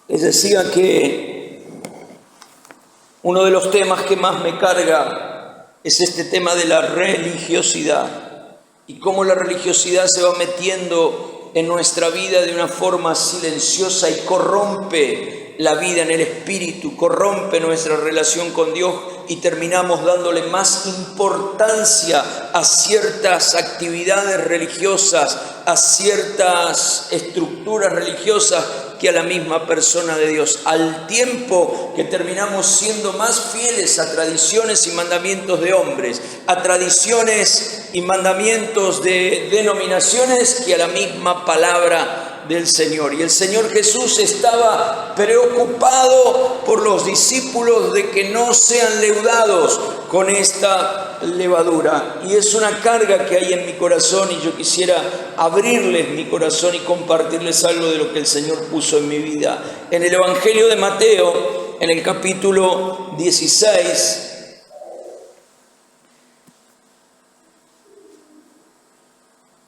Les decía que uno de los temas que más me carga es este tema de la religiosidad y cómo la religiosidad se va metiendo en nuestra vida de una forma silenciosa y corrompe la vida en el espíritu, corrompe nuestra relación con Dios y terminamos dándole más importancia a ciertas actividades religiosas, a ciertas estructuras religiosas que a la misma persona de Dios, al tiempo que terminamos siendo más fieles a tradiciones y mandamientos de hombres, a tradiciones y mandamientos de denominaciones que a la misma palabra del Señor. Y el Señor Jesús estaba preocupado por los discípulos de que no sean leudados con esta levadura. Y es una carga que hay en mi corazón y yo quisiera abrirles mi corazón y compartirles algo de lo que el Señor puso en mi vida. En el Evangelio de Mateo, en el capítulo 16,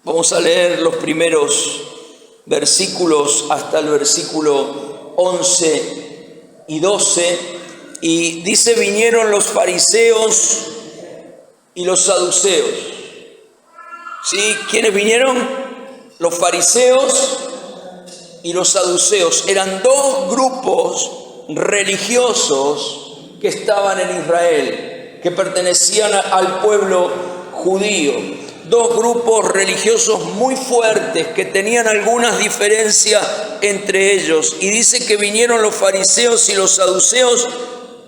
vamos a leer los primeros versículos hasta el versículo 11 y 12, y dice: vinieron los fariseos y los saduceos. ¿Sí? ¿Quiénes vinieron? Los fariseos y los saduceos. Eran dos grupos religiosos que estaban en Israel, que pertenecían al pueblo judío. Dos grupos religiosos muy fuertes que tenían algunas diferencias entre ellos. Y dice que vinieron los fariseos y los saduceos.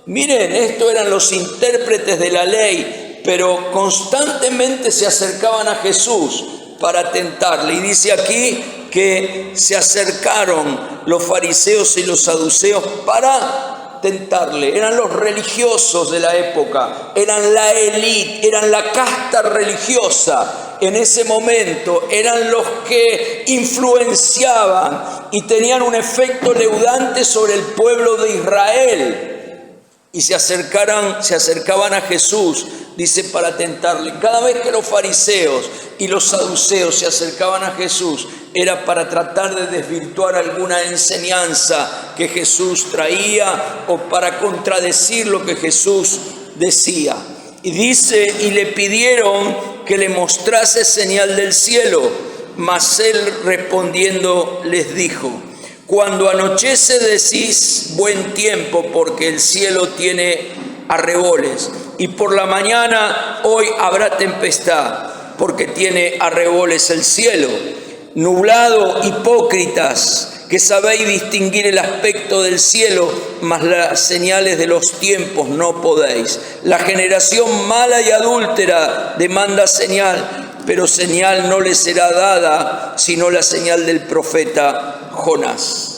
Miren, estos eran los intérpretes de la ley, pero constantemente se acercaban a Jesús para tentarle. Y dice aquí que se acercaron los fariseos y los saduceos para tentarle. Eran los religiosos de la época, eran la élite, eran la casta religiosa en ese momento, eran los que influenciaban y tenían un efecto leudante sobre el pueblo de Israel. Y se acercaban a Jesús, dice, para tentarle. Cada vez que los fariseos y los saduceos se acercaban a Jesús, era para tratar de desvirtuar alguna enseñanza que Jesús traía o para contradecir lo que Jesús decía. Y dice, y le pidieron que le mostrase señal del cielo, mas él respondiendo les dijo: cuando anochece decís buen tiempo, porque el cielo tiene arreboles, y por la mañana hoy habrá tempestad, porque tiene arreboles el cielo. Nublado, hipócritas, que sabéis distinguir el aspecto del cielo, mas las señales de los tiempos no podéis. La generación mala y adúltera demanda señal, pero señal no le será dada, sino la señal del profeta Jonás.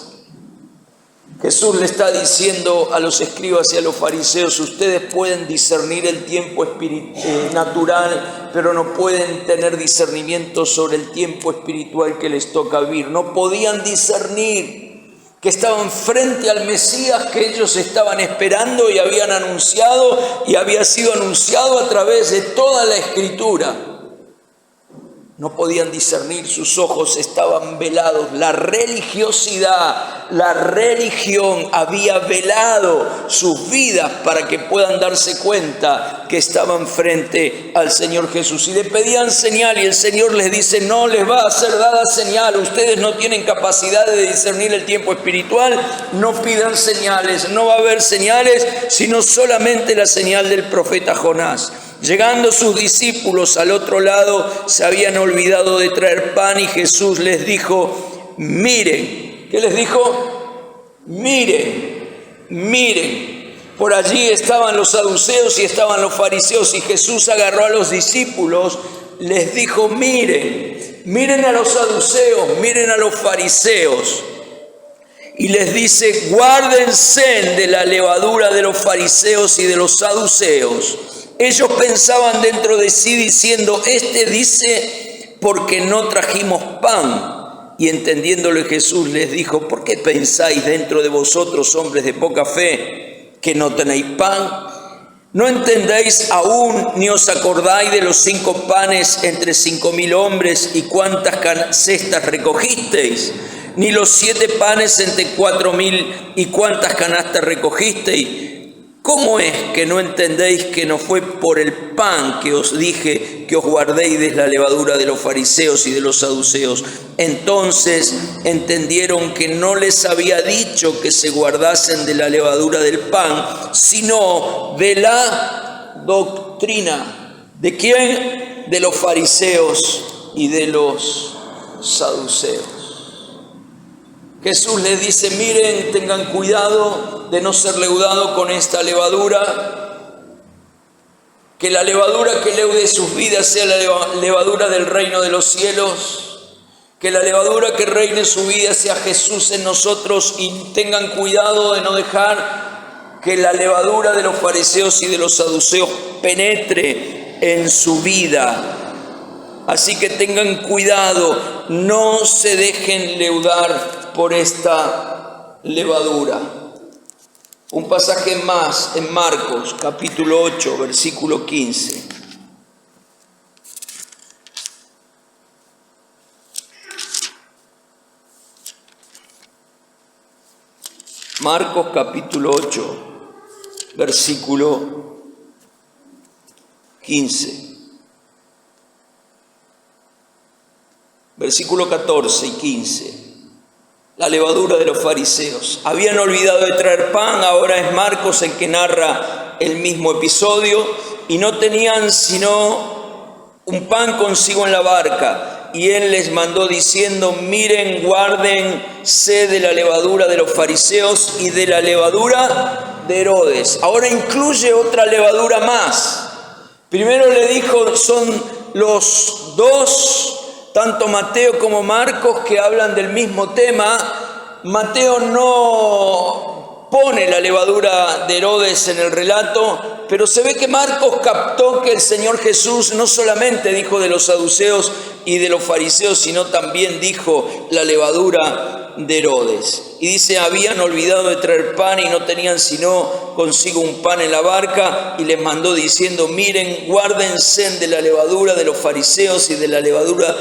Jesús le está diciendo a los escribas y a los fariseos: ustedes pueden discernir el tiempo natural, pero no pueden tener discernimiento sobre el tiempo espiritual que les toca vivir. No podían discernir que estaban frente al Mesías que ellos estaban esperando y habían anunciado, y había sido anunciado a través de toda la Escritura. No podían discernir, sus ojos estaban velados. La religiosidad, la religión había velado sus vidas para que puedan darse cuenta que estaban frente al Señor Jesús. Y le pedían señal y el Señor les dice: no les va a ser dada señal. Ustedes no tienen capacidad de discernir el tiempo espiritual, no pidan señales. No va a haber señales, sino solamente la señal del profeta Jonás. Llegando sus discípulos al otro lado, se habían olvidado de traer pan y Jesús les dijo: miren. ¿Qué les dijo? Miren, miren. Por allí estaban los saduceos y estaban los fariseos, y Jesús agarró a los discípulos, les dijo: miren, miren a los saduceos, miren a los fariseos. Y les dice: guárdense de la levadura de los fariseos y de los saduceos. Ellos pensaban dentro de sí diciendo: este dice porque no trajimos pan. Y entendiéndole Jesús les dijo: ¿por qué pensáis dentro de vosotros, hombres de poca fe, que no tenéis pan? ¿No entendéis aún ni os acordáis de los 5 panes entre 5.000 hombres y cuántas cestas recogisteis? ni los 7 panes entre 4.000, y cuántas canastas recogisteis. ¿Cómo es que no entendéis que no fue por el pan que os dije que os guardéis de la levadura de los fariseos y de los saduceos? Entonces entendieron que no les había dicho que se guardasen de la levadura del pan, sino de la doctrina. ¿De quién? De los fariseos y de los saduceos. Jesús les dice: miren, tengan cuidado de no ser leudados con esta levadura, que la levadura que leude sus vidas sea la levadura del reino de los cielos, que la levadura que reine su vida sea Jesús en nosotros, y tengan cuidado de no dejar que la levadura de los fariseos y de los saduceos penetre en su vida. Así que tengan cuidado, no se dejen leudar por esta levadura. Un pasaje más en Marcos, capítulo 8, versículo 15. Marcos, capítulo 8, versículo 15. Versículo 14 y 15. La levadura de los fariseos. Habían olvidado de traer pan, ahora es Marcos el que narra el mismo episodio, y no tenían sino un pan consigo en la barca. Y él les mandó diciendo: miren, guárdense de la levadura de los fariseos y de la levadura de Herodes. Ahora incluye otra levadura más. Primero le dijo, son los dos, tanto Mateo como Marcos, que hablan del mismo tema. Mateo no pone la levadura de Herodes en el relato, pero se ve que Marcos captó que el Señor Jesús no solamente dijo de los saduceos y de los fariseos, sino también dijo la levadura de Herodes. Y dice: habían olvidado de traer pan y no tenían sino consigo un pan en la barca, y les mandó diciendo: miren, guárdense de la levadura de los fariseos y de la levadura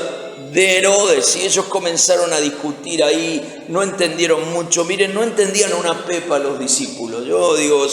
de Herodes. Y ellos comenzaron a discutir ahí, no entendieron mucho. Miren, no entendían una pepa los discípulos. Yo digo,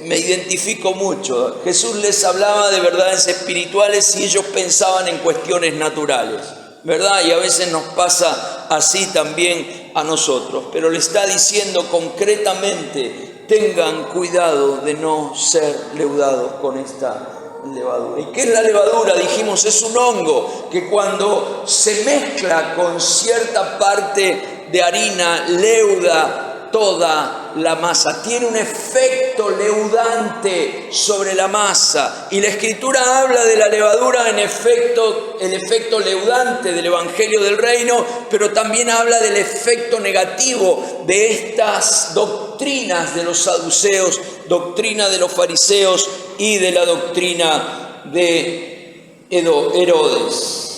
me identifico mucho. Jesús les hablaba de verdades espirituales y ellos pensaban en cuestiones naturales, ¿verdad? Y a veces nos pasa así también a nosotros. Pero le está diciendo concretamente: tengan cuidado de no ser leudados con esta levadura. ¿Y qué es la levadura? Dijimos, es un hongo que cuando se mezcla con cierta parte de harina leuda toda la masa, tiene un efecto leudante sobre la masa. Y la Escritura habla de la levadura en efecto, el efecto leudante del Evangelio del Reino, pero también habla del efecto negativo de estas doctrinas de los saduceos, doctrina de los fariseos y de la doctrina de Herodes.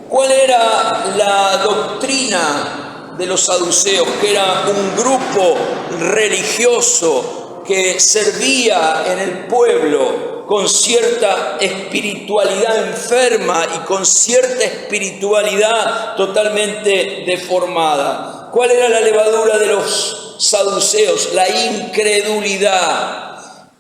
¿Cuál era la doctrina de los saduceos? Que era un grupo religioso que servía en el pueblo con cierta espiritualidad enferma y con cierta espiritualidad totalmente deformada. ¿Cuál era la levadura de los saduceos? La incredulidad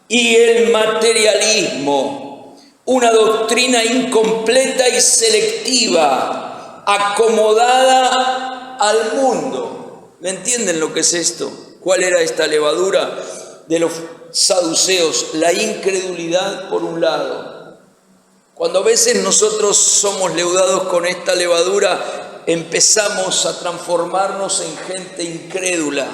y el materialismo, una doctrina incompleta y selectiva, acomodada al mundo. ¿Me entienden lo que es esto? ¿Cuál era esta levadura de los saduceos? La incredulidad, por un lado. Cuando a veces nosotros somos leudados con esta levadura, empezamos a transformarnos en gente incrédula,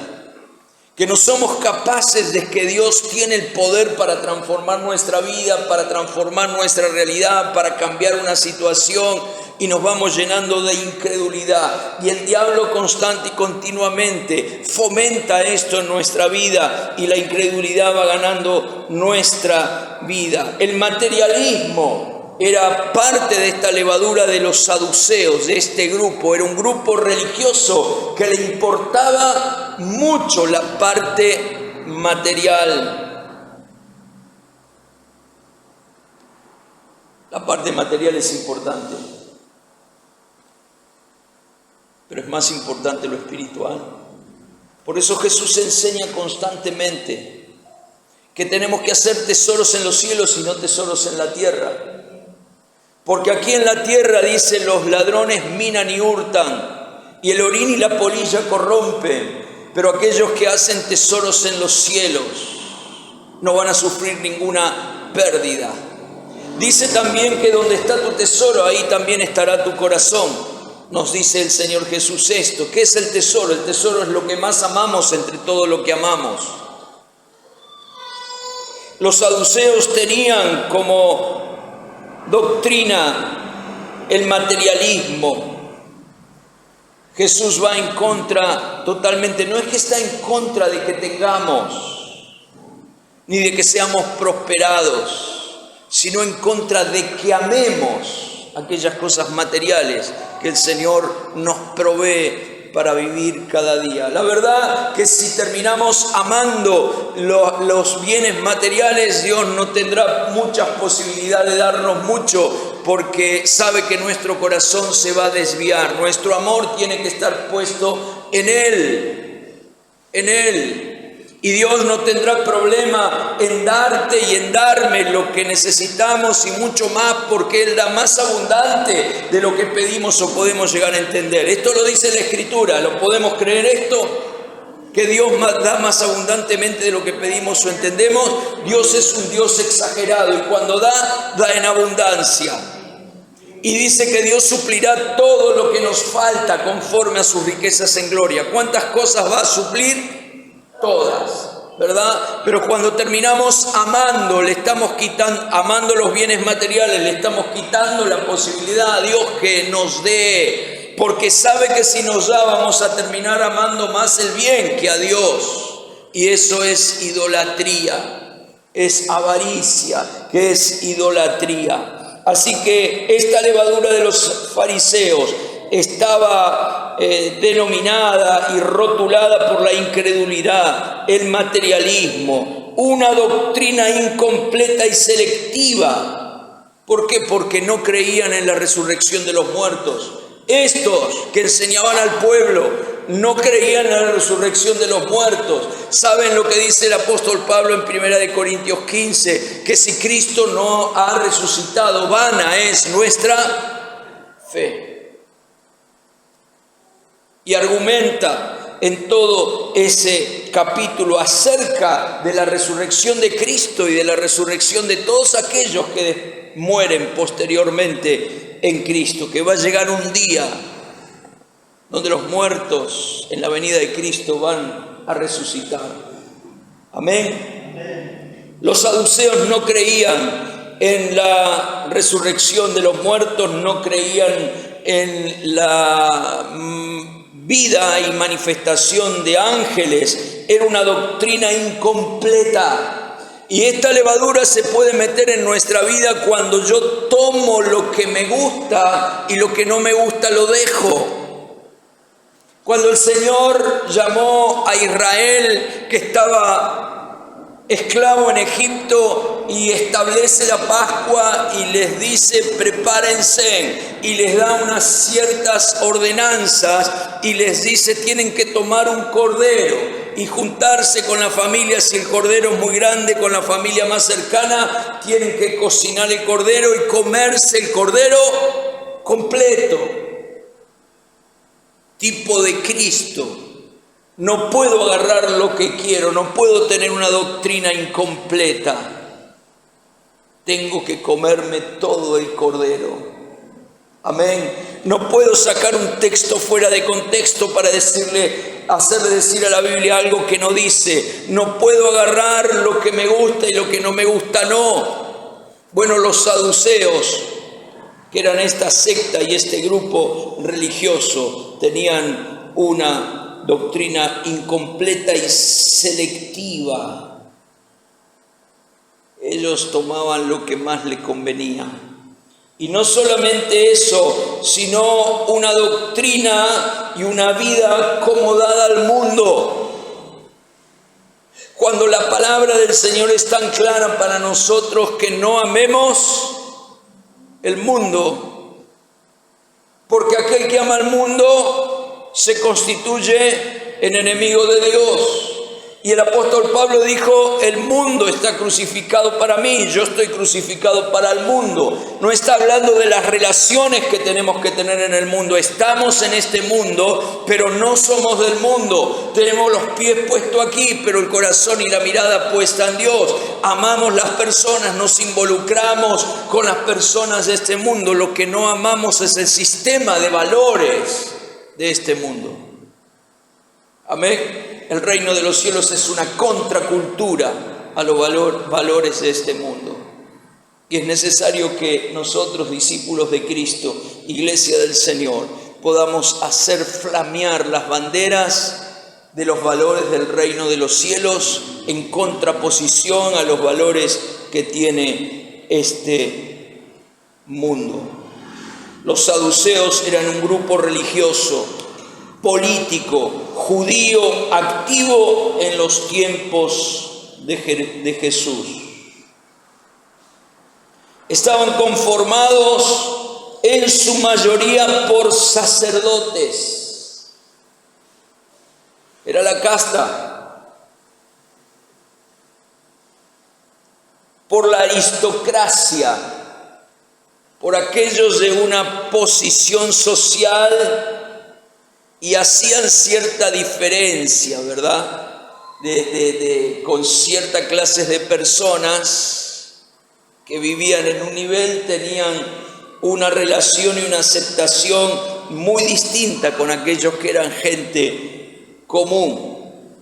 que no somos capaces de que Dios tiene el poder para transformar nuestra vida, para transformar nuestra realidad, para cambiar una situación, y nos vamos llenando de incredulidad. Y el diablo constante y continuamente fomenta esto en nuestra vida, y la incredulidad va ganando nuestra vida. El materialismo era parte de esta levadura de los saduceos, de este grupo. Era un grupo religioso que le importaba mucho la parte material. La parte material es importante. pero es más importante lo espiritual. Por eso Jesús enseña constantemente que tenemos que hacer tesoros en los cielos y no tesoros en la tierra. Porque aquí en la tierra, dice, los ladrones minan y hurtan, y el orín y la polilla corrompen, pero aquellos que hacen tesoros en los cielos no van a sufrir ninguna pérdida. Dice también que donde está tu tesoro, ahí también estará tu corazón. Nos dice el Señor Jesús esto. ¿Qué es el tesoro? El tesoro es lo que más amamos entre todo lo que amamos. Los saduceos tenían como doctrina el materialismo. Jesús va en contra totalmente, no es que está en contra de que tengamos, ni de que seamos prosperados, sino en contra de que amemos aquellas cosas materiales que el Señor nos provee para vivir cada día. La verdad que si terminamos amando los bienes materiales, Dios no tendrá muchas posibilidades de darnos mucho, porque sabe que nuestro corazón se va a desviar. Nuestro amor tiene que estar puesto en Él, en Él. Y Dios no tendrá problema en darte y en darme lo que necesitamos y mucho más, porque Él da más abundante de lo que pedimos o podemos llegar a entender. Esto lo dice la Escritura. ¿Lo podemos creer esto? Que Dios da más abundantemente de lo que pedimos o entendemos. Dios es un Dios exagerado y cuando da en abundancia. Y dice que Dios suplirá todo lo que nos falta conforme a sus riquezas en gloria. ¿Cuántas cosas va a suplir? Todas, ¿verdad? Pero cuando terminamos amando, le estamos quitando, amando los bienes materiales, le estamos quitando la posibilidad a Dios que nos dé, porque sabe que si nos da vamos a terminar amando más el bien que a Dios. Y eso es idolatría, es avaricia, que es idolatría. Así que esta levadura de los fariseos estaba denominada y rotulada por la incredulidad, el materialismo, una doctrina incompleta y selectiva. ¿Por qué? Porque no creían en la resurrección de los muertos. Estos que enseñaban al pueblo no creían en la resurrección de los muertos. ¿Saben lo que dice el apóstol Pablo en 1 Corintios 15? Que si Cristo no ha resucitado, vana es nuestra fe. Y argumenta en todo ese capítulo acerca de la resurrección de Cristo y de la resurrección de todos aquellos que mueren posteriormente en Cristo, que va a llegar un día donde los muertos en la venida de Cristo van a resucitar. Amén. Los saduceos no creían en la resurrección de los muertos, no creían en la vida y manifestación de ángeles. Era una doctrina incompleta. Y esta levadura se puede meter en nuestra vida cuando yo tomo lo que me gusta y lo que no me gusta lo dejo. Cuando el Señor llamó a Israel, que estaba esclavo en Egipto, y establece la Pascua y les dice prepárense, y les da unas ciertas ordenanzas y les dice tienen que tomar un cordero y juntarse con la familia. Si el cordero es muy grande, con la familia más cercana, tienen que cocinar el cordero y comerse el cordero completo, tipo de Cristo. No puedo agarrar lo que quiero, no puedo tener una doctrina incompleta. Tengo que comerme todo el cordero. Amén. No puedo sacar un texto fuera de contexto para hacerle decir a la Biblia algo que no dice. No puedo agarrar lo que me gusta y lo que no me gusta no. Bueno, los saduceos, que eran esta secta y este grupo religioso, tenían una doctrina incompleta y selectiva. Ellos tomaban lo que más les convenía. Y no solamente eso, sino una doctrina y una vida acomodada al mundo. Cuando la palabra del Señor es tan clara para nosotros que no amemos el mundo, porque aquel que ama al mundo se constituye en enemigo de Dios. Y el apóstol Pablo dijo, el mundo está crucificado para mí, yo estoy crucificado para el mundo. No está hablando de las relaciones que tenemos que tener en el mundo. Estamos en este mundo, pero no somos del mundo. Tenemos los pies puestos aquí, pero el corazón y la mirada puesta en Dios. Amamos las personas, nos involucramos con las personas de este mundo. Lo que no amamos es el sistema de valores de este mundo. Amén. El reino de los cielos es una contracultura a los valores de este mundo. Y es necesario que nosotros, discípulos de Cristo, iglesia del Señor, podamos hacer flamear las banderas de los valores del reino de los cielos en contraposición a los valores que tiene este mundo. Los saduceos eran un grupo religioso, político, judío, activo en los tiempos de Jesús. Estaban conformados en su mayoría por sacerdotes. Era la casta. Por la aristocracia, por aquellos de una posición social, y hacían cierta diferencia, ¿verdad? Con cierta clase de personas que vivían en un nivel, tenían una relación y una aceptación muy distinta con aquellos que eran gente común.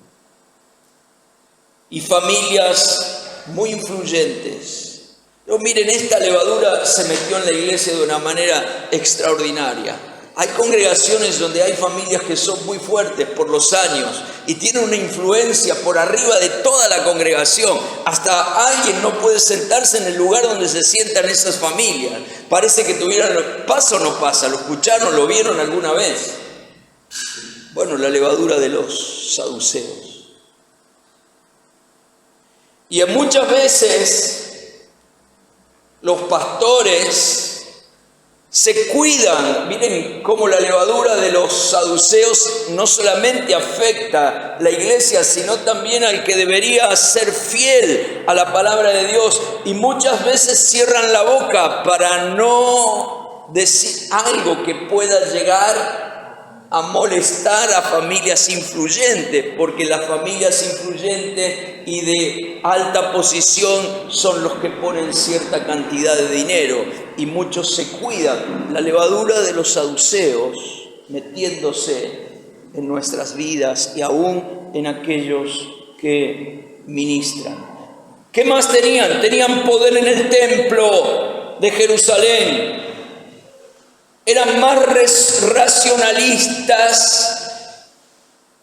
Y familias muy influyentes. Pero miren, esta levadura se metió en la iglesia de una manera extraordinaria. Hay congregaciones donde hay familias que son muy fuertes por los años y tienen una influencia por arriba de toda la congregación. Hasta alguien no puede sentarse en el lugar donde se sientan esas familias. Parece que tuvieran, ¿pasa o no pasa? ¿Lo escucharon, lo vieron alguna vez? Bueno, la levadura de los saduceos. Y muchas veces los pastores se cuidan. Miren cómo la levadura de los saduceos no solamente afecta la iglesia, sino también al que debería ser fiel a la palabra de Dios. Y muchas veces cierran la boca para no decir algo que pueda llegar a molestar a familias influyentes, porque las familias influyentes y de alta posición son los que ponen cierta cantidad de dinero, y muchos se cuidan. La levadura de los saduceos metiéndose en nuestras vidas y aún en aquellos que ministran. ¿Qué más tenían? Tenían poder en el templo de Jerusalén. Eran más racionalistas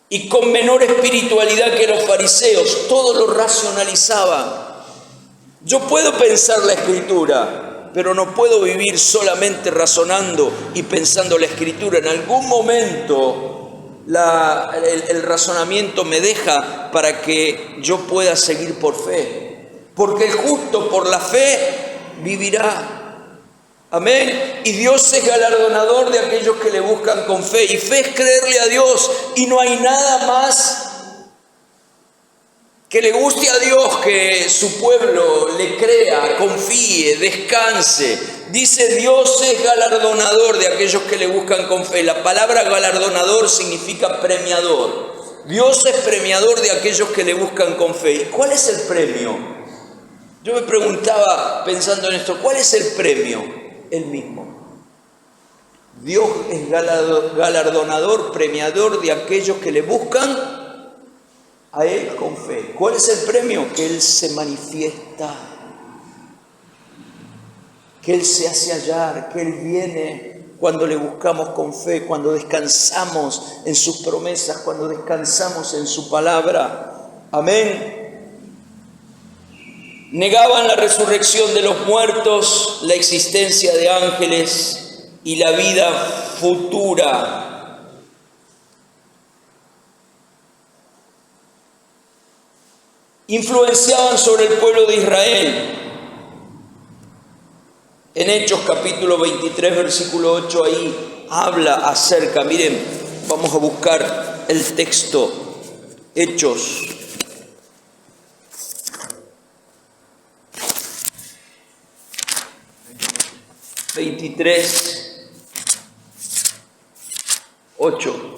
y con menor espiritualidad que los fariseos. Todo lo racionalizaban. Yo puedo pensar la Escritura, pero no puedo vivir solamente razonando y pensando la Escritura. En algún momento el razonamiento me deja para que yo pueda seguir por fe. Porque el justo por la fe vivirá. Amén. Y Dios es galardonador de aquellos que le buscan con fe. Y fe es creerle a Dios. Y no hay nada más que le guste a Dios que su pueblo le crea, confíe, descanse. Dice, Dios es galardonador de aquellos que le buscan con fe. La palabra galardonador significa premiador. Dios es premiador de aquellos que le buscan con fe. ¿Y cuál es el premio? Yo me preguntaba pensando en esto, ¿cuál es el premio? El mismo. Dios es galardonador, premiador de aquellos que le buscan a Él con fe. ¿Cuál es el premio? Que Él se manifiesta, que Él se hace hallar, que Él viene cuando le buscamos con fe, cuando descansamos en sus promesas, cuando descansamos en su palabra. Amén. Negaban la resurrección de los muertos, la existencia de ángeles y la vida futura. Influenciaban sobre el pueblo de Israel. En Hechos capítulo 23, versículo 8, ahí habla acerca, miren, Vamos a buscar el texto, Hechos 23, 8.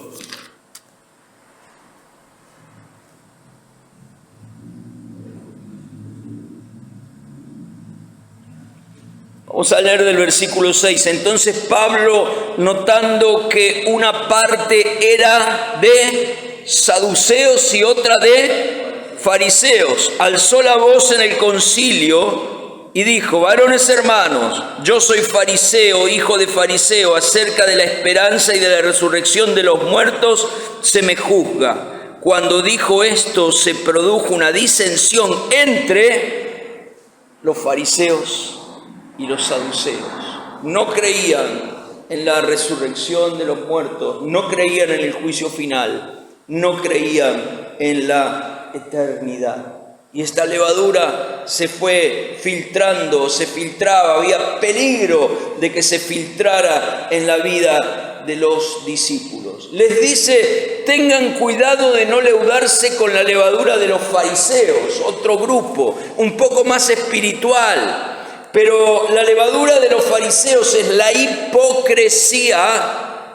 Vamos a leer del versículo 6. Entonces Pablo, notando que una parte era de saduceos y otra de fariseos, alzó la voz en el concilio y dijo: varones hermanos, yo soy fariseo, hijo de fariseo, acerca de la esperanza y de la resurrección de los muertos se me juzga. Cuando dijo esto, se produjo una disensión entre los fariseos y los saduceos. No creían en la resurrección de los muertos, no creían en el juicio final, no creían en la eternidad. Y esta levadura se fue filtrando, se filtraba, había peligro de que se filtrara en la vida de los discípulos. Les dice: tengan cuidado de no leudarse con la levadura de los fariseos, otro grupo, un poco más espiritual. Pero la levadura de los fariseos es la hipocresía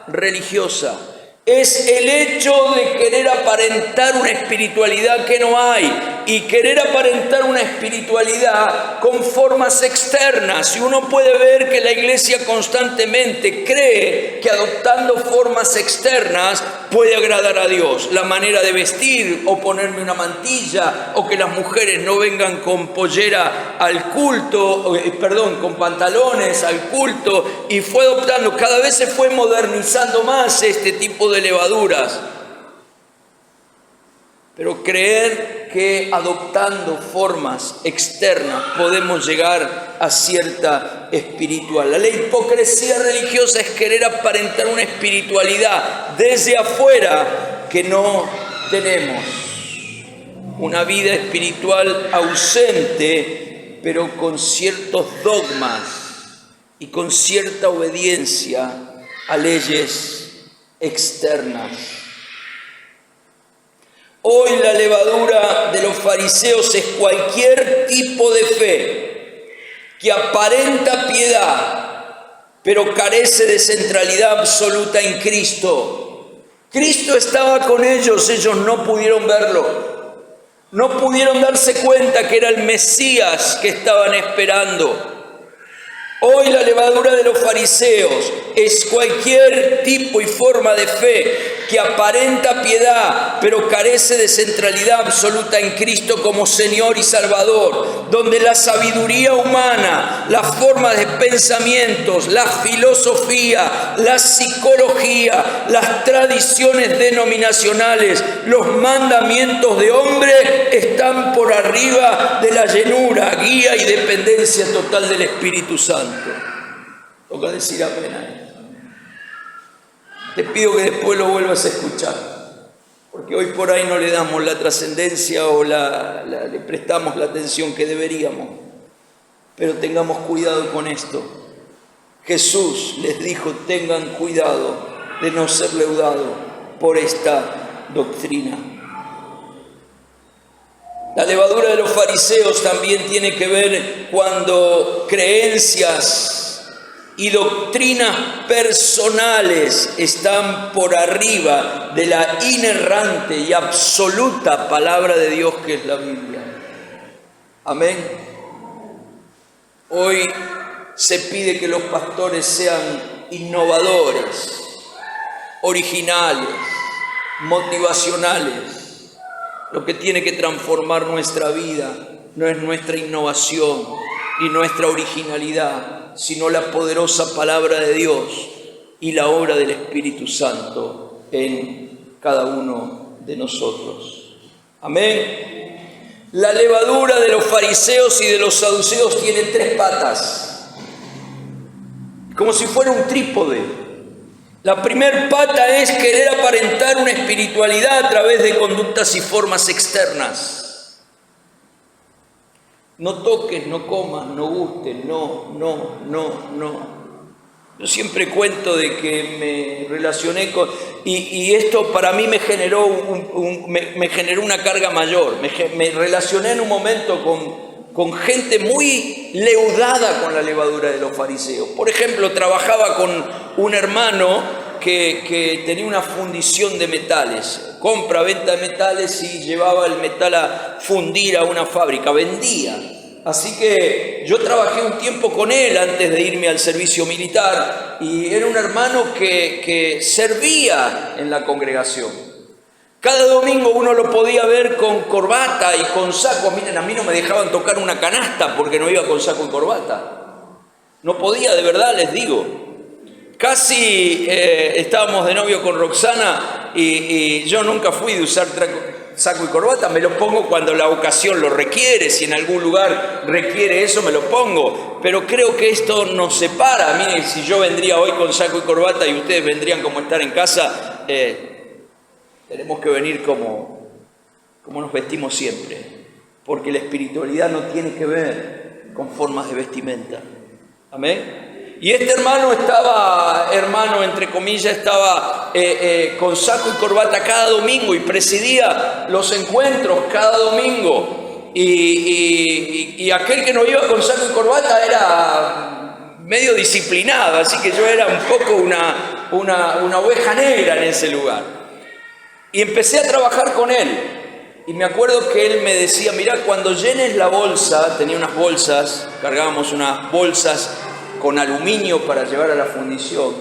religiosa. Es el hecho de querer aparentar una espiritualidad que no hay y querer aparentar una espiritualidad con formas externas. Y uno puede ver que la iglesia constantemente cree que adoptando formas externas puede agradar a Dios. La manera de vestir, o ponerme una mantilla, o que las mujeres no vengan con pollera al culto, con pantalones al culto, y fue adoptando, cada vez se fue modernizando más este tipo de levaduras. Pero creer que adoptando formas externas podemos llegar a cierta espiritual. La hipocresía religiosa es querer aparentar una espiritualidad desde afuera que no tenemos. Una vida espiritual ausente, pero con ciertos dogmas y con cierta obediencia a leyes externas. Hoy la levadura de los fariseos es cualquier tipo de fe que aparenta piedad, pero carece de centralidad absoluta en Cristo. Cristo estaba con ellos, ellos no pudieron verlo, no pudieron darse cuenta que era el Mesías que estaban esperando. Hoy la levadura de los fariseos es cualquier tipo y forma de fe que aparenta piedad, pero carece de centralidad absoluta en Cristo como Señor y Salvador, donde la sabiduría humana, las formas de pensamientos, la filosofía, la psicología, las tradiciones denominacionales, los mandamientos de hombre están por arriba de la llenura, guía y dependencia total del Espíritu Santo. Toca decir amén. Te pido que después lo vuelvas a escuchar, porque hoy por ahí no le damos la trascendencia o le prestamos la atención que deberíamos. Pero tengamos cuidado con esto. Jesús les dijo: tengan cuidado de no ser leudados por esta doctrina. La levadura de los fariseos también tiene que ver cuando creencias y doctrinas personales están por arriba de la inerrante y absoluta palabra de Dios que es la Biblia. Amén. Hoy se pide que los pastores sean innovadores, originales, motivacionales. Lo que tiene que transformar nuestra vida no es nuestra innovación y nuestra originalidad, sino la poderosa palabra de Dios y la obra del Espíritu Santo en cada uno de nosotros. Amén. La levadura de los fariseos y de los saduceos tiene tres patas, como si fuera un trípode. La primer pata es querer aparentar una espiritualidad a través de conductas y formas externas. No toques, no comas, no gustes, no. Yo siempre cuento de que me relacioné con... Y esto para mí me generó, me generó una carga mayor. Me relacioné en un momento con gente muy leudada con la levadura de los fariseos. Por ejemplo, trabajaba con un hermano que tenía una fundición de metales, compra-venta de metales y llevaba el metal a fundir a una fábrica, vendía. Así que yo trabajé un tiempo con él antes de irme al servicio militar y era un hermano que servía en la congregación. Cada domingo uno lo podía ver con corbata y con saco. Miren, a mí no me dejaban tocar una canasta porque no iba con saco y corbata. No podía, de verdad les digo. Casi estábamos de novio con Roxana y yo nunca fui de usar saco y corbata. Me lo pongo cuando la ocasión lo requiere. Si en algún lugar requiere eso, me lo pongo. Pero creo que esto nos separa. Miren, si yo vendría hoy con saco y corbata y ustedes vendrían como estar en casa... tenemos que venir como nos vestimos siempre, porque la espiritualidad no tiene que ver con formas de vestimenta. Amén. Y este hermano entre comillas, estaba con saco y corbata cada domingo y presidía los encuentros cada domingo. Y aquel que no iba con saco y corbata era medio disciplinado, así que yo era un poco una oveja negra en ese lugar. Y empecé a trabajar con él. Y me acuerdo que él me decía, mirá, cuando llenes la bolsa, tenía unas bolsas, cargábamos unas bolsas con aluminio para llevar a la fundición.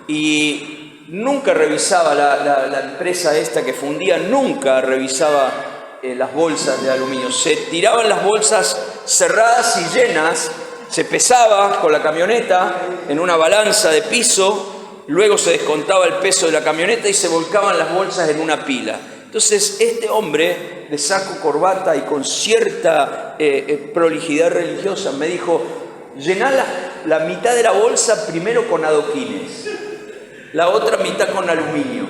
Y nunca revisaba la empresa esta que fundía, nunca revisaba las bolsas de aluminio. Se tiraban las bolsas cerradas y llenas, se pesaba con la camioneta en una balanza de piso. Luego se descontaba el peso de la camioneta y se volcaban las bolsas en una pila. Entonces, este hombre de saco, corbata y con cierta prolijidad religiosa me dijo, llená la mitad de la bolsa primero con adoquines, la otra mitad con aluminio.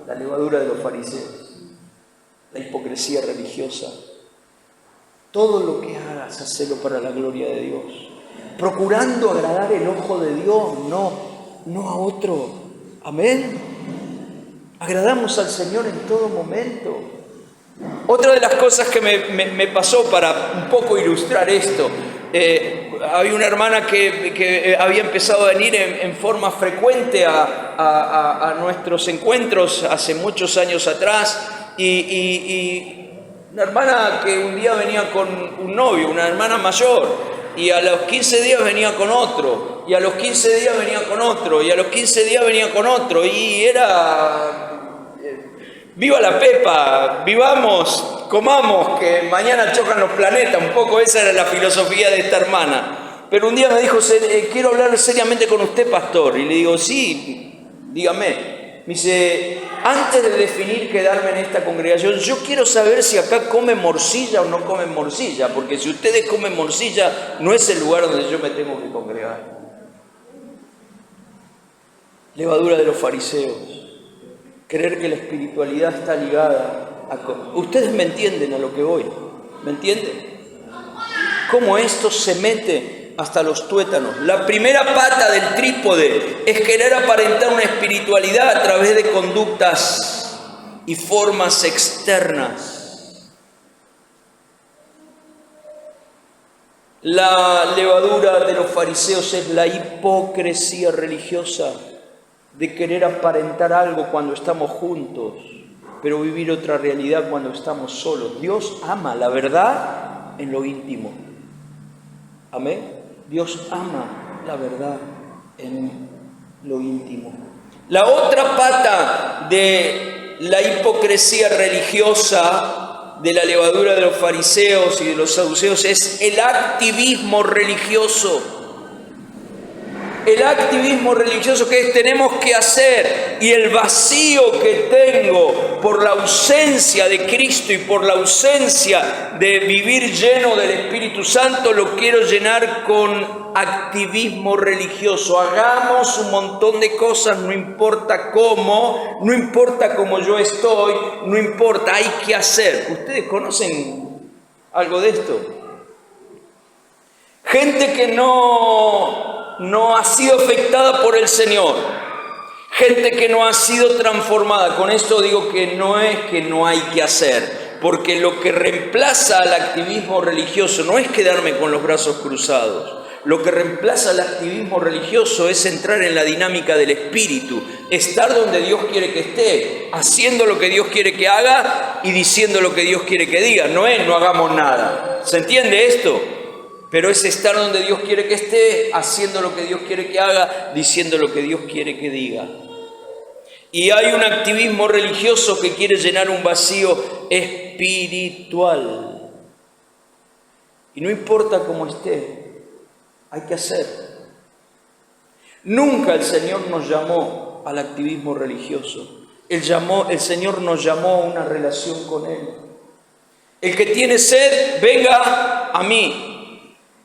La levadura de los fariseos, la hipocresía religiosa. Todo lo que hagas, hacelo para la gloria de Dios. Procurando agradar el ojo de Dios, no a otro. Amén. Agradamos al Señor en todo momento. Otra de las cosas que me pasó para un poco ilustrar esto, había una hermana que había empezado a venir en forma frecuente a nuestros encuentros hace muchos años atrás y una hermana que un día venía con un novio, una hermana mayor. Y a los 15 días venía con otro, y a los 15 días venía con otro, y a los 15 días venía con otro, y era, viva la pepa, vivamos, comamos, que mañana chocan los planetas, un poco esa era la filosofía de esta hermana. Pero un día me dijo, quiero hablar seriamente con usted, pastor, y le digo, sí, dígame. Me dice, antes de definir quedarme en esta congregación, yo quiero saber si acá comen morcilla o no comen morcilla, porque si ustedes comen morcilla, no es el lugar donde yo me tengo que congregar. Levadura de los fariseos. Creer que la espiritualidad está ligada a... Ustedes me entienden a lo que voy, ¿me entienden? Cómo esto se mete hasta los tuétanos. La primera pata del trípode es querer aparentar una espiritualidad a través de conductas y formas externas. La levadura de los fariseos es la hipocresía religiosa de querer aparentar algo cuando estamos juntos, pero vivir otra realidad cuando estamos solos. Dios ama la verdad en lo íntimo. Amén. Dios ama la verdad en lo íntimo. La otra pata de la hipocresía religiosa, de la levadura de los fariseos y de los saduceos, es el activismo religioso. El activismo religioso que tenemos que hacer, y el vacío que tengo por la ausencia de Cristo y por la ausencia de vivir lleno del Espíritu Santo, lo quiero llenar con activismo religioso. Hagamos un montón de cosas, no importa cómo, no importa cómo yo estoy, no importa, hay que hacer. ¿Ustedes conocen algo de esto? gente que no ha sido afectada por el Señor, gente que no ha sido transformada. Con esto digo que no es que no hay que hacer, porque lo que reemplaza al activismo religioso no es quedarme con los brazos cruzados. Lo que reemplaza al activismo religioso es entrar en la dinámica del Espíritu, estar donde Dios quiere que esté, haciendo lo que Dios quiere que haga y diciendo lo que Dios quiere que diga. No es no hagamos nada. ¿Se entiende esto? Pero es estar donde Dios quiere que esté, haciendo lo que Dios quiere que haga, diciendo lo que Dios quiere que diga. Y hay un activismo religioso que quiere llenar un vacío espiritual. Y no importa cómo esté, hay que hacer. Nunca el Señor nos llamó al activismo religioso. El Señor nos llamó a una relación con Él. El que tiene sed, venga a mí.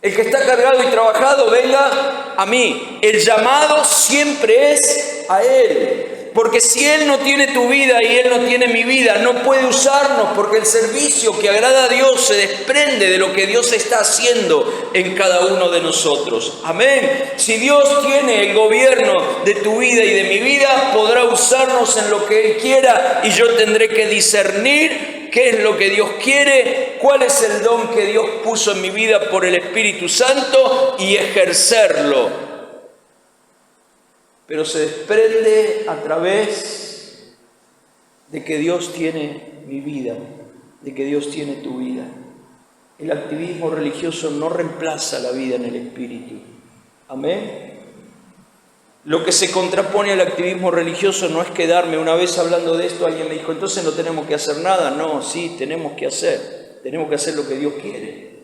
El que está cargado y trabajado, venga a mí. El llamado siempre es a Él. Porque si Él no tiene tu vida y Él no tiene mi vida, no puede usarnos, porque el servicio que agrada a Dios se desprende de lo que Dios está haciendo en cada uno de nosotros. Amén. Si Dios tiene el gobierno de tu vida y de mi vida, podrá usarnos en lo que Él quiera y yo tendré que discernir qué es lo que Dios quiere, cuál es el don que Dios puso en mi vida por el Espíritu Santo y ejercerlo. Pero se desprende a través de que Dios tiene mi vida, de que Dios tiene tu vida. El activismo religioso no reemplaza la vida en el Espíritu. Amén. Lo que se contrapone al activismo religioso no es quedarme. Una vez hablando de esto, alguien me dijo, entonces no tenemos que hacer nada. No, sí, tenemos que hacer. Tenemos que hacer lo que Dios quiere,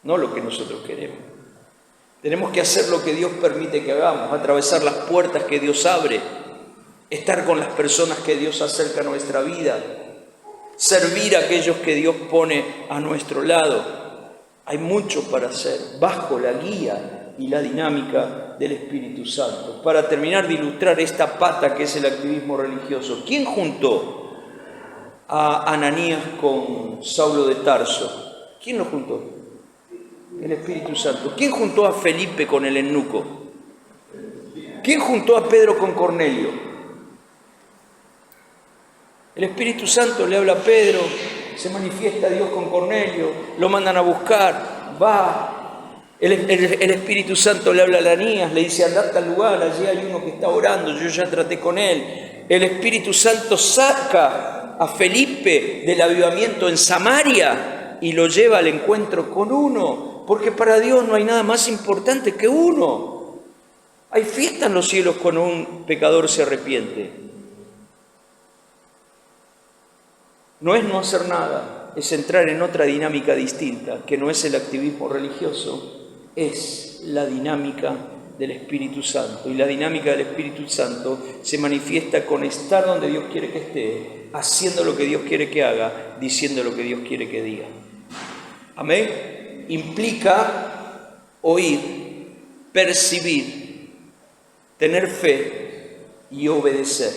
no lo que nosotros queremos. Tenemos que hacer lo que Dios permite que hagamos, atravesar las puertas que Dios abre, estar con las personas que Dios acerca a nuestra vida, servir a aquellos que Dios pone a nuestro lado. Hay mucho para hacer bajo la guía y la dinámica del Espíritu Santo. Para terminar de ilustrar esta pata que es el activismo religioso, ¿quién juntó a Ananías con Saulo de Tarso? ¿Quién lo juntó? El Espíritu Santo. ¿Quién juntó a Felipe con el eunuco? ¿Quién juntó a Pedro con Cornelio? El Espíritu Santo le habla a Pedro, se manifiesta Dios con Cornelio, lo mandan a buscar, va. El Espíritu Santo le habla a Ananías, le dice, andate al lugar, allí hay uno que está orando, yo ya traté con él. El Espíritu Santo saca a Felipe del avivamiento en Samaria y lo lleva al encuentro con uno. Porque para Dios no hay nada más importante que uno. Hay fiesta en los cielos cuando un pecador se arrepiente. No es no hacer nada, es entrar en otra dinámica distinta, que no es el activismo religioso, es la dinámica del Espíritu Santo. Y la dinámica del Espíritu Santo se manifiesta con estar donde Dios quiere que esté, haciendo lo que Dios quiere que haga, diciendo lo que Dios quiere que diga. Amén. Implica oír, percibir, tener fe y obedecer.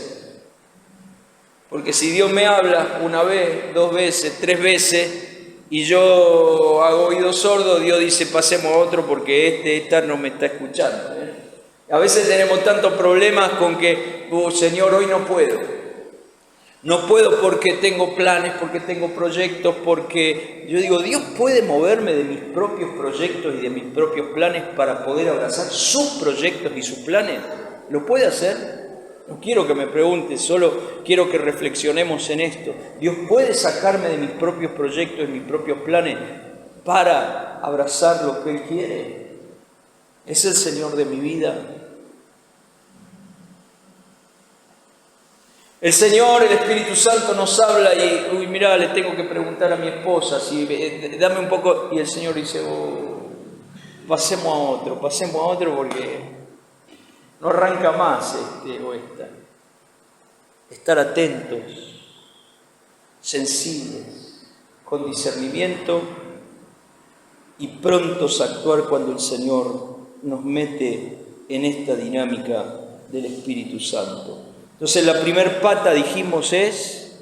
Porque si Dios me habla una vez, 2 veces, 3 veces y yo hago oído sordo, Dios dice pasemos a otro porque esta no me está escuchando. A veces tenemos tantos problemas con que, Señor, hoy no puedo. No puedo porque tengo planes, porque tengo proyectos, porque yo digo, Dios puede moverme de mis propios proyectos y de mis propios planes para poder abrazar sus proyectos y sus planes. ¿Lo puede hacer? No quiero que me preguntes, solo quiero que reflexionemos en esto. Dios puede sacarme de mis propios proyectos y mis propios planes para abrazar lo que Él quiere. ¿Es el Señor de mi vida? El Señor, el Espíritu Santo nos habla y, mirá, le tengo que preguntar a mi esposa, dame un poco, y el Señor dice, pasemos a otro porque no arranca más o esta. Estar atentos, sensibles, con discernimiento y prontos a actuar cuando el Señor nos mete en esta dinámica del Espíritu Santo. Entonces la primer pata, dijimos, es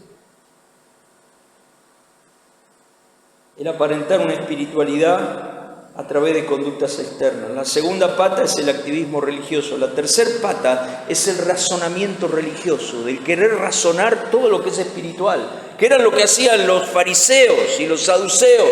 el aparentar una espiritualidad a través de conductas externas. La segunda pata es el activismo religioso. La tercera pata es el razonamiento religioso, del querer razonar todo lo que es espiritual, que era lo que hacían los fariseos y los saduceos.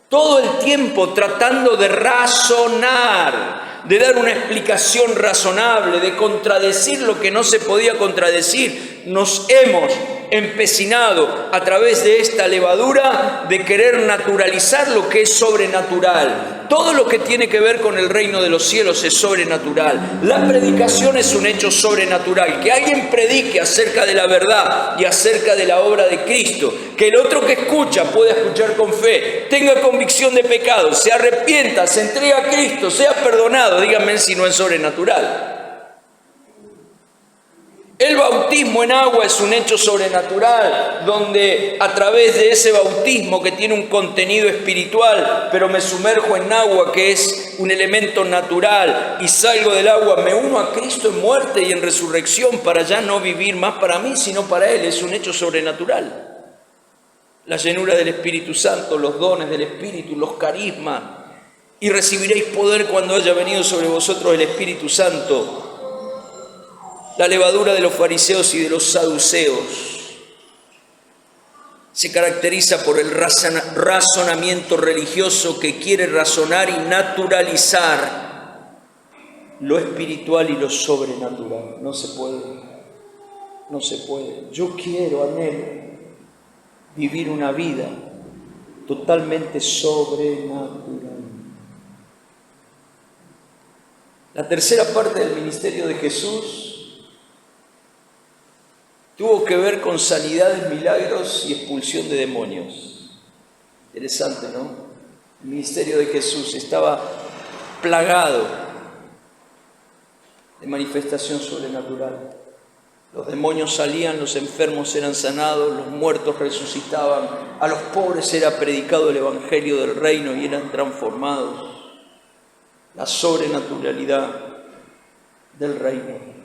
Todo el tiempo tratando de razonar, de dar una explicación razonable, de contradecir lo que no se podía contradecir. Nos hemos empecinado a través de esta levadura de querer naturalizar lo que es sobrenatural. Todo lo que tiene que ver con el reino de los cielos es sobrenatural. La predicación es un hecho sobrenatural. Que alguien predique acerca de la verdad y acerca de la obra de Cristo, que el otro que escucha pueda escuchar con fe, tenga convicción de pecado, se arrepienta, se entrega a Cristo, sea perdonado. Díganme si no es sobrenatural. El bautismo en agua es un hecho sobrenatural, donde a través de ese bautismo que tiene un contenido espiritual, pero me sumerjo en agua que es un elemento natural y salgo del agua, me uno a Cristo en muerte y en resurrección para ya no vivir más para mí, sino para Él. Es un hecho sobrenatural. La llenura del Espíritu Santo, los dones del Espíritu, los carismas, y recibiréis poder cuando haya venido sobre vosotros el Espíritu Santo. La levadura de los fariseos y de los saduceos se caracteriza por el razonamiento religioso que quiere razonar y naturalizar lo espiritual y lo sobrenatural. No se puede, no se puede. Yo quiero, anhelo vivir una vida totalmente sobrenatural. La tercera parte del ministerio de Jesús tuvo que ver con sanidades, milagros y expulsión de demonios. Interesante, ¿no? El ministerio de Jesús estaba plagado de manifestación sobrenatural. Los demonios salían, los enfermos eran sanados, los muertos resucitaban, a los pobres era predicado el evangelio del reino y eran transformados. La sobrenaturalidad del reino.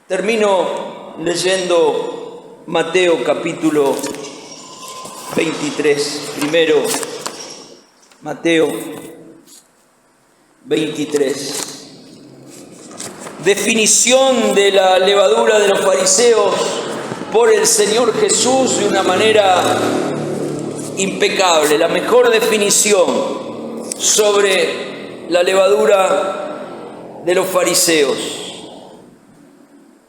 Termino leyendo Mateo capítulo 23. Primero, Mateo 23. Definición de la levadura de los fariseos por el Señor Jesús de una manera impecable. La mejor definición sobre la levadura de los fariseos.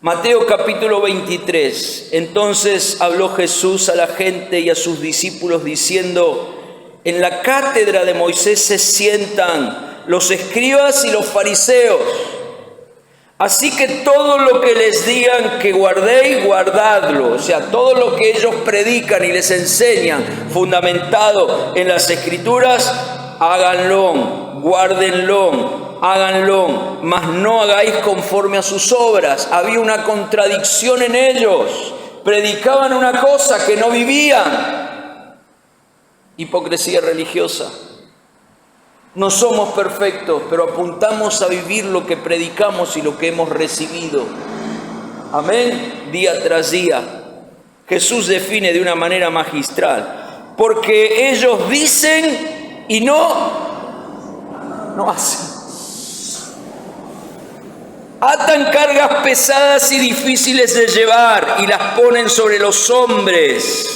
Mateo capítulo 23. Entonces habló Jesús a la gente y a sus discípulos diciendo: en la cátedra de Moisés se sientan los escribas y los fariseos. Así que todo lo que les digan que guardéis, guardadlo. O sea, todo lo que ellos predican y les enseñan, fundamentado en las Escrituras, háganlo, guárdenlo, háganlo, mas no hagáis conforme a sus obras. Había una contradicción en ellos. Predicaban una cosa que no vivían. Hipocresía religiosa. No somos perfectos, pero apuntamos a vivir lo que predicamos y lo que hemos recibido. Amén. Día tras día. Jesús define de una manera magistral. Porque ellos dicen y no hacen. Atan cargas pesadas y difíciles de llevar y las ponen sobre los hombres,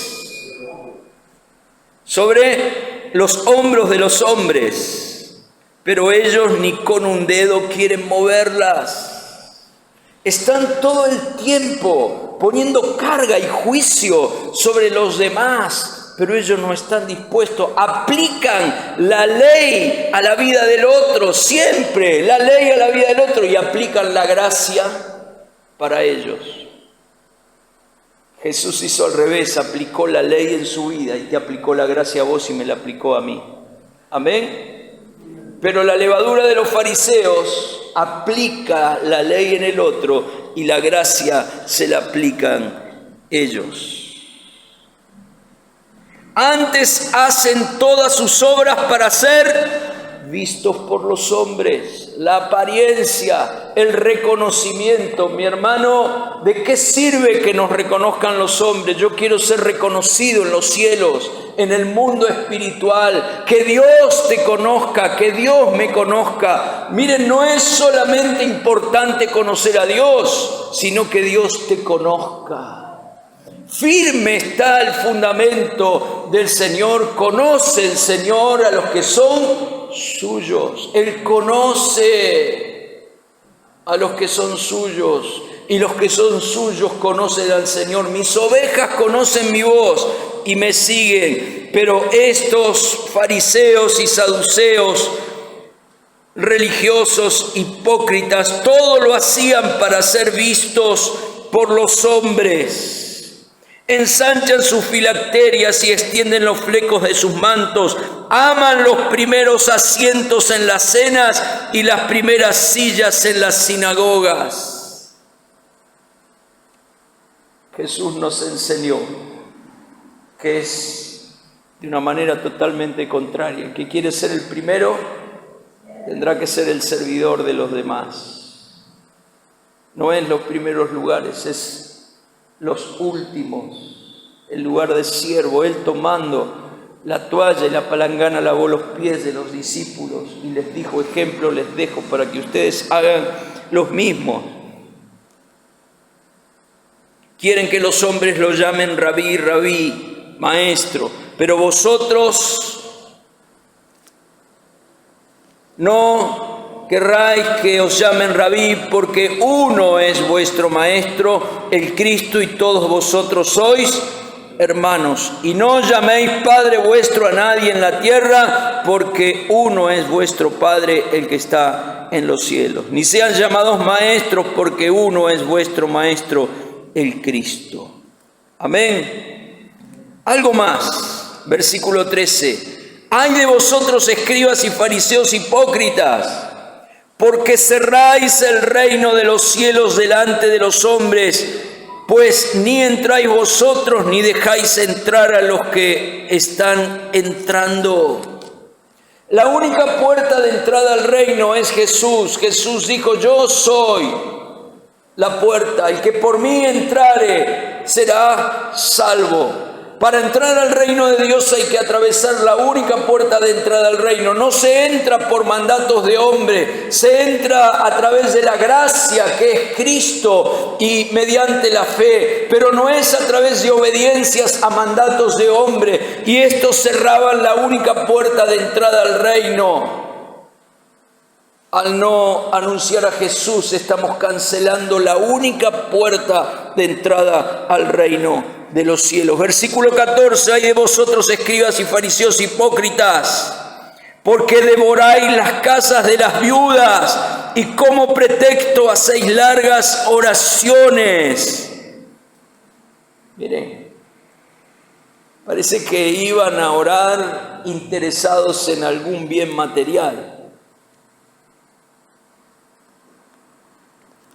sobre los hombros de los hombres, pero ellos ni con un dedo quieren moverlas. Están todo el tiempo poniendo carga y juicio sobre los demás, pero ellos no están dispuestos. Aplican la ley a la vida del otro, siempre la ley a la vida del otro, y aplican la gracia para ellos. Jesús hizo al revés, aplicó la ley en su vida y te aplicó la gracia a vos y me la aplicó a mí. Amén. Pero la levadura de los fariseos aplica la ley en el otro y la gracia se la aplican ellos. Antes hacen todas sus obras para ser vistos por los hombres. La apariencia, el reconocimiento. Mi hermano, ¿de qué sirve que nos reconozcan los hombres? Yo quiero ser reconocido en los cielos, en el mundo espiritual. Que Dios te conozca, que Dios me conozca. Miren, no es solamente importante conocer a Dios, sino que Dios te conozca. Firme está el fundamento del Señor. Conoce el Señor a los que son suyos. Él conoce a los que son suyos, y los que son suyos conocen al Señor. Mis ovejas conocen mi voz y me siguen. Pero estos fariseos y saduceos, religiosos, hipócritas, todo lo hacían para ser vistos por los hombres. Ensanchan sus filacterias y extienden los flecos de sus mantos. Aman los primeros asientos en las cenas y las primeras sillas en las sinagogas. Jesús nos enseñó que es de una manera totalmente contraria. El que quiere ser el primero tendrá que ser el servidor de los demás. No es los primeros lugares, es los últimos, el lugar de siervo. Él, tomando la toalla y la palangana, lavó los pies de los discípulos y les dijo: ejemplo les dejo para que ustedes hagan los mismos. Quieren que los hombres lo llamen rabí, rabí, maestro, pero vosotros no querráis que os llamen rabí, porque uno es vuestro maestro, el Cristo, y todos vosotros sois hermanos. Y no llaméis Padre vuestro a nadie en la tierra, porque uno es vuestro Padre, el que está en los cielos. Ni sean llamados maestros, porque uno es vuestro Maestro, el Cristo. Amén. Algo más, versículo 13. Ay de vosotros, escribas y fariseos hipócritas, porque cerráis el reino de los cielos delante de los hombres, pues ni entráis vosotros ni dejáis entrar a los que están entrando. La única puerta de entrada al reino es Jesús. Jesús dijo: yo soy la puerta, el que por mí entrare será salvo. Para entrar al reino de Dios hay que atravesar la única puerta de entrada al reino. No se entra por mandatos de hombre, se entra a través de la gracia que es Cristo y mediante la fe, pero no es a través de obediencias a mandatos de hombre. Y estos cerraban la única puerta de entrada al reino. Al no anunciar a Jesús, estamos cancelando la única puerta de entrada al reino de los cielos. Versículo 14. Ay de vosotros, escribas y fariseos hipócritas, porque devoráis las casas de las viudas y como pretexto hacéis largas oraciones. Miren, parece que iban a orar interesados en algún bien material.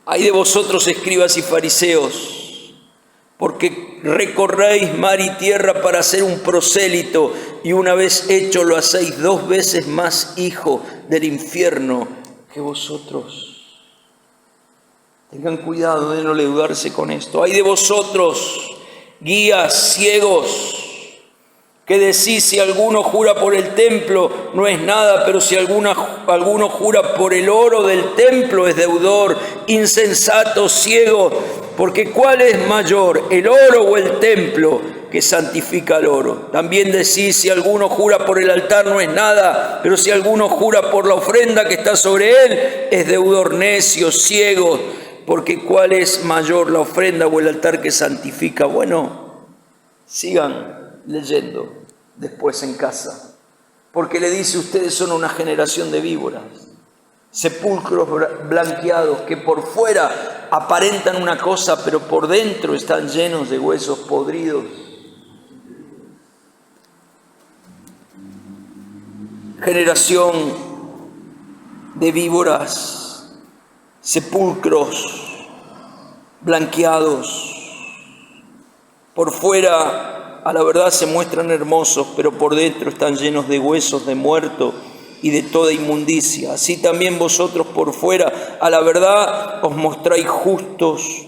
Ay de vosotros, escribas y fariseos, porque recorréis mar y tierra para ser un prosélito, y una vez hecho lo hacéis 2 veces más hijo del infierno que vosotros. Tengan cuidado de no leudarse con esto. Ay de vosotros, guías ciegos, que decís: si alguno jura por el templo, no es nada, pero si alguno jura por el oro del templo, es deudor. Insensato, ciego, porque ¿cuál es mayor, el oro o el templo que santifica el oro? También decís: si alguno jura por el altar, no es nada, pero si alguno jura por la ofrenda que está sobre él, es deudor. Necio, ciego, porque ¿cuál es mayor, la ofrenda o el altar que santifica? Bueno, sigan leyendo después en casa, porque le dice: ustedes son una generación de víboras, sepulcros blanqueados, que por fuera aparentan una cosa, pero por dentro están llenos de huesos podridos. Generación de víboras, sepulcros blanqueados. Por fuera, a la verdad, se muestran hermosos, pero por dentro están llenos de huesos de muerto y de toda inmundicia. Así también vosotros por fuera, a la verdad, os mostráis justos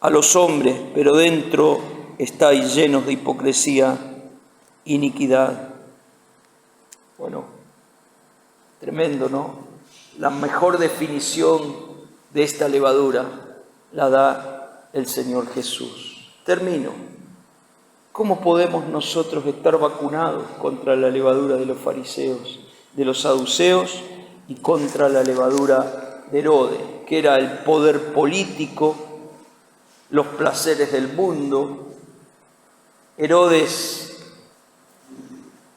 a los hombres, pero dentro estáis llenos de hipocresía, iniquidad. Bueno, tremendo, ¿no? La mejor definición de esta levadura la da el Señor Jesús. Termino. ¿Cómo podemos nosotros estar vacunados contra la levadura de los fariseos, de los saduceos y contra la levadura de Herodes, que era el poder político, los placeres del mundo? Herodes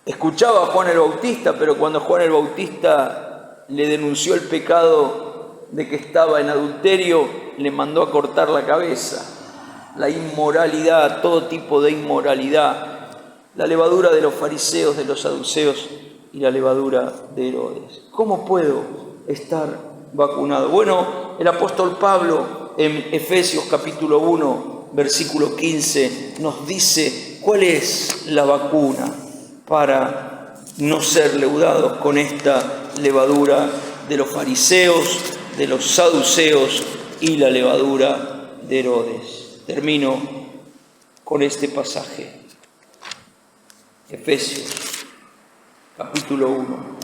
escuchaba a Juan el Bautista, pero cuando Juan el Bautista le denunció el pecado de que estaba en adulterio, le mandó a cortar la cabeza. La inmoralidad, todo tipo de inmoralidad, la levadura de los fariseos, de los saduceos y la levadura de Herodes. ¿Cómo puedo estar vacunado? Bueno, el apóstol Pablo en Efesios capítulo 1, versículo 15, nos dice cuál es la vacuna para no ser leudados con esta levadura de los fariseos, de los saduceos y la levadura de Herodes. Termino con este pasaje. Efesios, capítulo 1,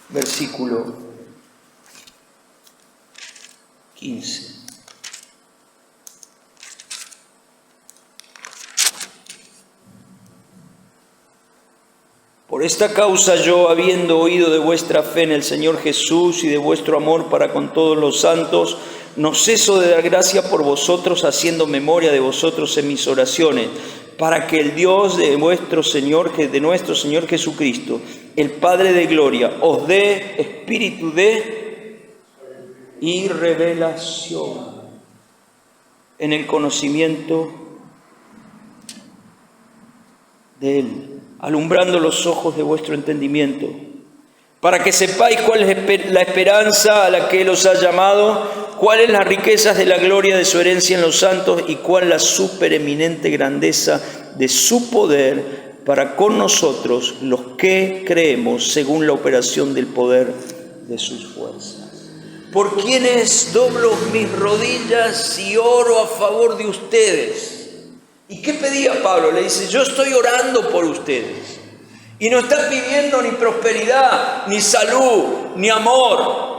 versículo 15. Por esta causa yo, habiendo oído de vuestra fe en el Señor Jesús y de vuestro amor para con todos los santos, no ceso de dar gracia por vosotros, haciendo memoria de vosotros en mis oraciones, para que el Dios de nuestro Señor Jesucristo, el Padre de gloria, os dé espíritu de y revelación en el conocimiento de Él, alumbrando los ojos de vuestro entendimiento, para que sepáis cuál es la esperanza a la que Él os ha llamado, cuáles las riquezas de la gloria de su herencia en los santos y cuál la supereminente grandeza de su poder para con nosotros, los que creemos según la operación del poder de sus fuerzas. Por quienes doblo mis rodillas y oro a favor de ustedes. ¿Y qué pedía Pablo? Le dice, yo estoy orando por ustedes. Y no está pidiendo ni prosperidad, ni salud, ni amor.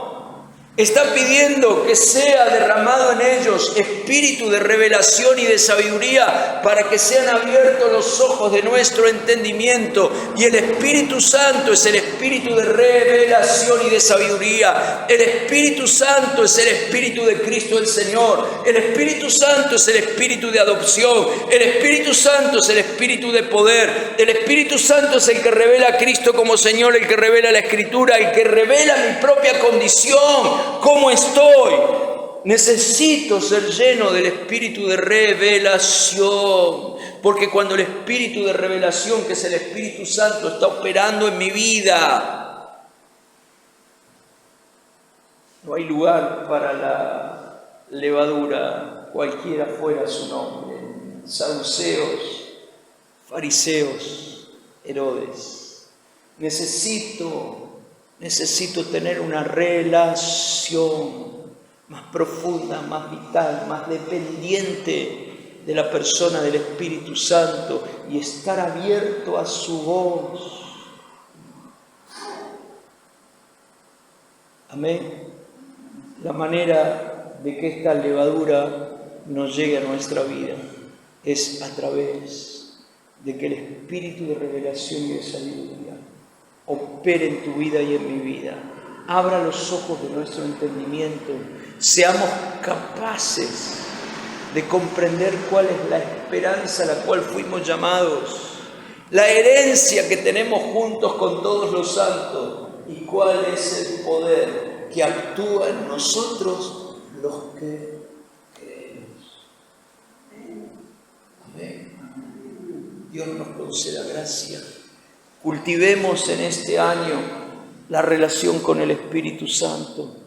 Está pidiendo que sea derramado en ellos espíritu de revelación y de sabiduría para que sean abiertos los ojos de nuestro entendimiento. Y el Espíritu Santo es el espíritu de revelación y de sabiduría. El Espíritu Santo es el Espíritu de Cristo el Señor. El Espíritu Santo es el espíritu de adopción. El Espíritu Santo es el espíritu de poder. El Espíritu Santo es el que revela a Cristo como Señor, el que revela la Escritura, el que revela mi propia condición. ¿Cómo estoy? Necesito ser lleno del espíritu de revelación, porque cuando el espíritu de revelación, que es el Espíritu Santo, está operando en mi vida, no hay lugar para la levadura, cualquiera fuera su nombre. Saduceos, fariseos, Herodes. Necesito tener una relación más profunda, más vital, más dependiente de la persona del Espíritu Santo y estar abierto a su voz. Amén. La manera de que esta levadura nos llegue a nuestra vida es a través de que el Espíritu de revelación y de sabiduría opere en tu vida y en mi vida. Abra los ojos de nuestro entendimiento. Seamos capaces de comprender cuál es la esperanza a la cual fuimos llamados, la herencia que tenemos juntos con todos los santos y cuál es el poder que actúa en nosotros los que creemos. Amén. Dios nos conceda gracia. Cultivemos en este año la relación con el Espíritu Santo,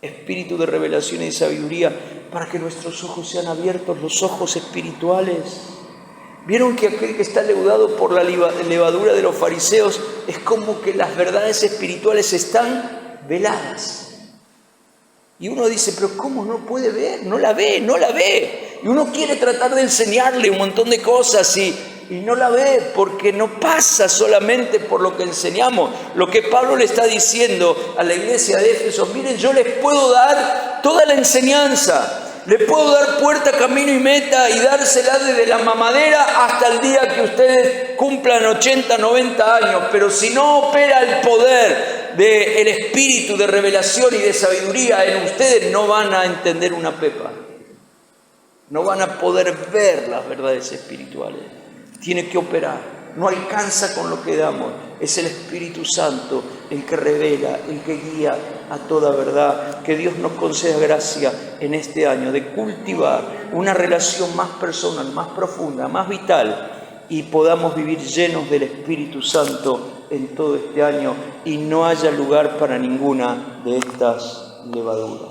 espíritu de revelación y de sabiduría, para que nuestros ojos sean abiertos, los ojos espirituales, Vieron que aquel que está leudado por la levadura de los fariseos es como que las verdades espirituales están veladas. Y uno dice, pero ¿cómo no puede ver? No la ve. Y uno quiere tratar de enseñarle un montón de cosas y no la ve porque no pasa solamente por lo que enseñamos. Lo que Pablo le está diciendo a la iglesia de Éfeso, miren, yo les puedo dar toda la enseñanza. Le puedo dar puerta, camino y meta y dársela desde la mamadera hasta el día que ustedes cumplan 80, 90 años. Pero si no opera el poder del espíritu de revelación y de sabiduría en ustedes, no van a entender una pepa. No van a poder ver las verdades espirituales. Tiene que operar. No alcanza con lo que damos. Es el Espíritu Santo el que revela, el que guía a toda verdad. Que Dios nos conceda gracia en este año de cultivar una relación más personal, más profunda, más vital y podamos vivir llenos del Espíritu Santo en todo este año y no haya lugar para ninguna de estas levaduras.